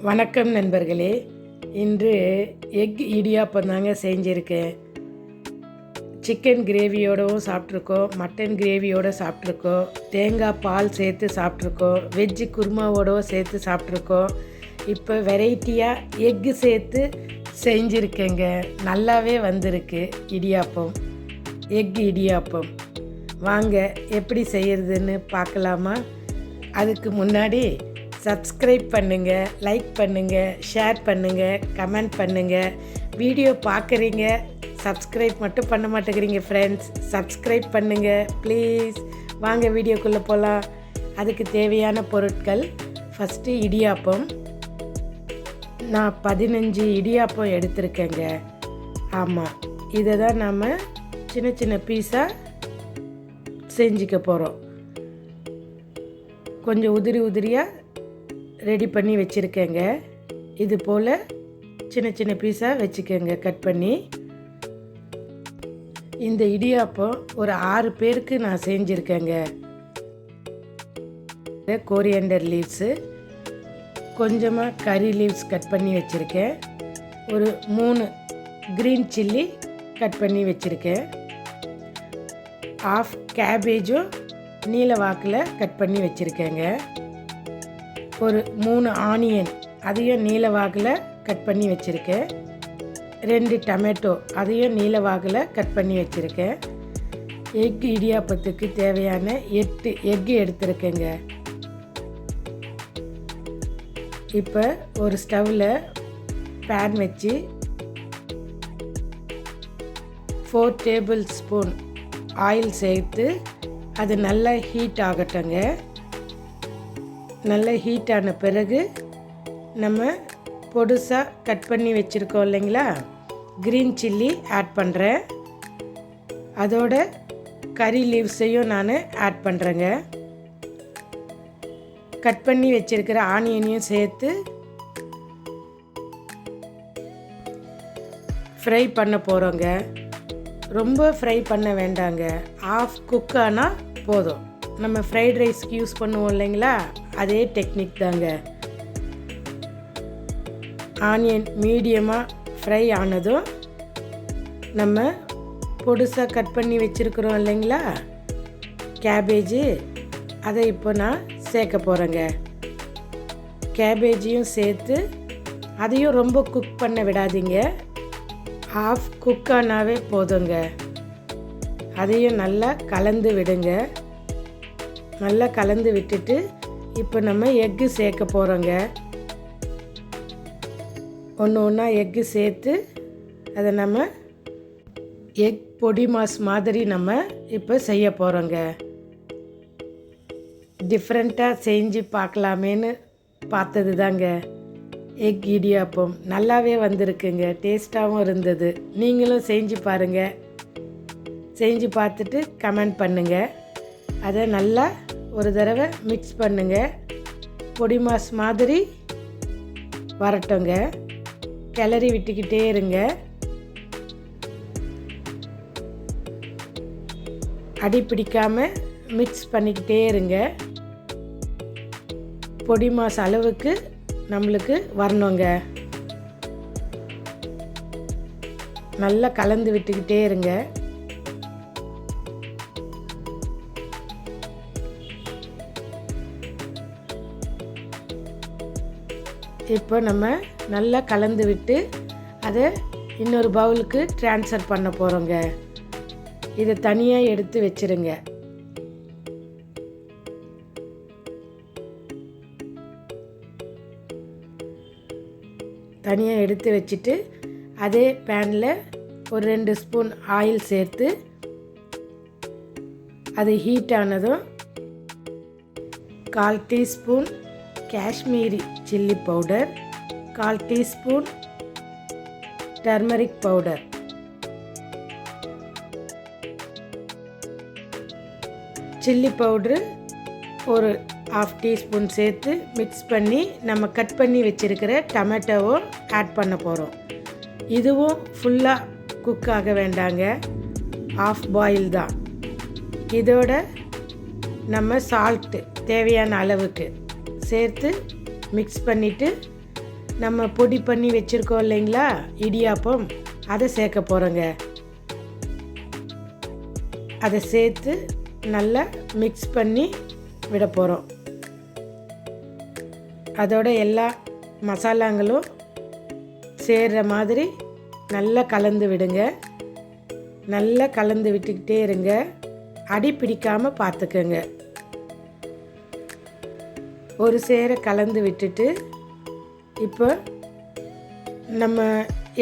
வணக்கம் நண்பர்களே. இன்று எக் இடியாப்பம் தாங்க செஞ்சுருக்கேன். சிக்கன் கிரேவியோடவும் சாப்பிட்ருக்கோம், மட்டன் கிரேவியோடு சாப்பிட்ருக்கோம், தேங்காய் பால் சேர்த்து சாப்பிட்ருக்கோம், வெஜ்ஜு குருமாவோடவும் சேர்த்து சாப்பிட்ருக்கோம். இப்போ வெரைட்டியாக எக்கு சேர்த்து செஞ்சுருக்கேங்க. நல்லாவே வந்திருக்கு இடியாப்பம், எக் இடியாப்பம். வாங்க எப்படி செய்கிறதுன்னு பார்க்கலாமா? அதுக்கு முன்னாடி சப்ஸ்கிரைப் பண்ணுங்கள், லைக் பண்ணுங்கள், ஷேர் பண்ணுங்கள், கமெண்ட் பண்ணுங்கள். வீடியோ பார்க்குறீங்க, சப்ஸ்கிரைப் மட்டும் பண்ண மாட்டேங்கிறீங்க ஃப்ரெண்ட்ஸ். சப்ஸ்கிரைப் பண்ணுங்கள் ப்ளீஸ். வாங்க வீடியோக்குள்ளே போகலாம். அதுக்கு தேவையான பொருட்கள்: ஃபஸ்ட்டு இடியாப்பம். நான் 15 இடியாப்பம் எடுத்திருக்கேங்க. ஆமாம், இதை தான் நாம் சின்ன சின்ன பீஸாக செஞ்சுக்க போகிறோம். கொஞ்சம் உதிரி உதிரியாக ரெடி பண்ணி வச்சுருக்கேங்க. இது போல் சின்ன சின்ன பீஸாக வச்சுக்கோங்க, கட் பண்ணி. இந்த இடியாப்பம் ஒரு 6 பேருக்கு நான் செஞ்சுருக்கேங்க. கோரியண்டர் லீவ்ஸு, கொஞ்சமாக கறி லீவ்ஸ் கட் பண்ணி வச்சுருக்கேன். ஒரு 3 க்ரீன் சில்லி கட் பண்ணி வச்சுருக்கேன். ஆஃப் கேபேஜும் நீல வாக்கில் கட் பண்ணி வச்சுருக்கேங்க. ஒரு 3 ஆனியன், அதையும் நீல வாக்கில் கட் பண்ணி வச்சுருக்கேன். 2 டொமேட்டோ, அதையும் நீல வாக்கில் கட் பண்ணி வச்சுருக்கேன். எக் இடியாப்பத்துக்கு தேவையான 8 எக்கு எடுத்துருக்கேங்க. இப்போ ஒரு ஸ்டவ்வில் பேன் வச்சு 4 டேபிள் ஸ்பூன் ஆயில் சேர்த்து அது நல்லா ஹீட் ஆகட்டுங்க. நல்லா ஹீட் ஆன பிறகு நம்ம பொடுசாக கட் பண்ணி வச்சுருக்கோம் இல்லைங்களா, க்ரீன் சில்லி ஆட் பண்ணுறேன். அதோட கறி லீவ்ஸையும் நான் ஆட் பண்ணுறேங்க. கட் பண்ணி வச்சுருக்கிற ஆனியனையும் சேர்த்து ஃப்ரை பண்ண போகிறோங்க. ரொம்ப ஃப்ரை பண்ண வேண்டாங்க, ஆஃப் குக் ஆனால் போதும். நம்ம ஃப்ரைட் ரைஸ்க்கு யூஸ் பண்ணுவோம் இல்லைங்களா, அதே டெக்னிக் தாங்க. ஆனியன் மீடியமாக ஃப்ரை ஆனதும் நம்ம பொடுசாக கட் பண்ணி வச்சுருக்குறோம் இல்லைங்களா கேபேஜு, அதை இப்போ நான் சேர்க்க போகிறேங்க. கேபேஜையும் சேர்த்து அதையும் ரொம்ப குக் பண்ண விடாதீங்க, ஆஃப் குக் ஆனாவே போதுங்க. அதையும் நல்லா கலந்து விடுங்க. நல்லா கலந்து விட்டுட்டு இப்போ நம்ம எக்கு சேர்க்க போகிறோங்க. ஒன்று ஒன்றா எக்கு சேர்த்து அதை நம்ம எக் பொடி மாஸ் மாதிரி நம்ம இப்போ செய்ய போகிறோங்க. டிஃப்ரெண்ட்டாக செஞ்சு பார்க்கலாமேன்னு பார்த்தது தாங்க எக் இடியாப்பம். நல்லாவே வந்திருக்குங்க, டேஸ்ட்டாகவும் இருந்தது. நீங்களும் செஞ்சு பாருங்கள். செஞ்சு பார்த்துட்டு கமெண்ட் பண்ணுங்கள். அதை நல்லா ஒரு தடவை மிக்ஸ் பண்ணுங்கள். பொடி மாஸ் மாதிரி வரட்டுங்க. கிளறி விட்டுக்கிட்டே இருங்க. அடி பிடிக்காமல் மிக்ஸ் பண்ணிக்கிட்டே இருங்க. பொடி மாஸ் அளவுக்கு நம்மளுக்கு வரணுங்க. நல்லா கலந்து விட்டுக்கிட்டே இருங்க. இப்போ நம்ம நல்லா கலந்து விட்டு அதை இன்னொரு பவுலுக்கு ட்ரான்ஸ்ஃபர் பண்ண போகிறோங்க. இதை தனியாக எடுத்து வச்சுருங்க. தனியாக எடுத்து வச்சுட்டு அதே பேனில் ஒரு 2 ஸ்பூன் ஆயில் சேர்த்து அது ஹீட் ஆனதும் 1/4 teaspoon Kashmiri chilli powder, 1/4 teaspoon turmeric powder, chilli powder ஒரு 1/2 டீஸ்பூன் சேர்த்து மிக்ஸ் பண்ணி நம்ம கட் பண்ணி வச்சுருக்கிற டொமேட்டோவை ஆட் பண்ண போகிறோம். இதுவும் ஃபுல்லாக குக் ஆக வேண்டாங்க, ஆஃப் பாயில் தான். இதோட நம்ம சால்ட்டு தேவையான அளவுக்கு சேர்த்து மிக்ஸ் பண்ணிவிட்டு நம்ம பொடி பண்ணி வச்சுருக்கோம் இல்லைங்களா இடியாப்பம், அதை சேர்க்க போகிறோங்க. அதை சேர்த்து நல்லா மிக்ஸ் பண்ணி விட போகிறோம். அதோட எல்லா மசாலாங்களும் சேர்கிற மாதிரி நல்லா கலந்து விடுங்க. நல்லா கலந்து விட்டுக்கிட்டே இருங்க. அடி பிடிக்காமல் பார்த்துக்கங்க. ஒரு சேர கலந்து விட்டுட்டு இப்போ நம்ம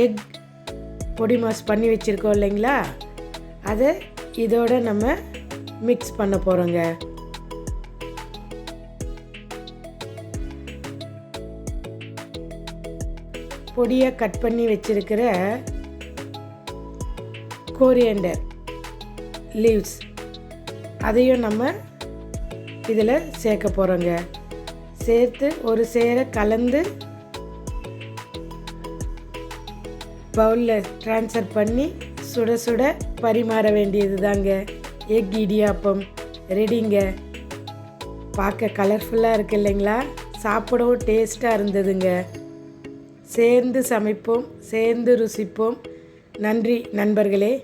எக் பொடி மாஸ் பண்ணி வச்சுருக்கோம் இல்லைங்களா, அதை இதோட நம்ம மிக்ஸ் பண்ண போகிறோங்க. பொடியாக கட் பண்ணி வச்சுருக்கிற கோரியண்டர் லீவ்ஸ் அதையும் நம்ம இதில் சேர்க்க போகிறோங்க. சேர்த்து ஒரு சேர கலந்து பவுலில் ட்ரான்ஸ்ஃபர் பண்ணி சுட சுட பரிமாற வேண்டியது தாங்க. எக் இடியாப்பம் ரெடிங்க. பார்க்க கலர்ஃபுல்லாக இருக்குது இல்லைங்களா? சாப்பிடவும் டேஸ்ட்டாக இருந்ததுங்க. சேர்ந்து சமைப்போம், சேர்ந்து ருசிப்போம். நன்றி நண்பர்களே.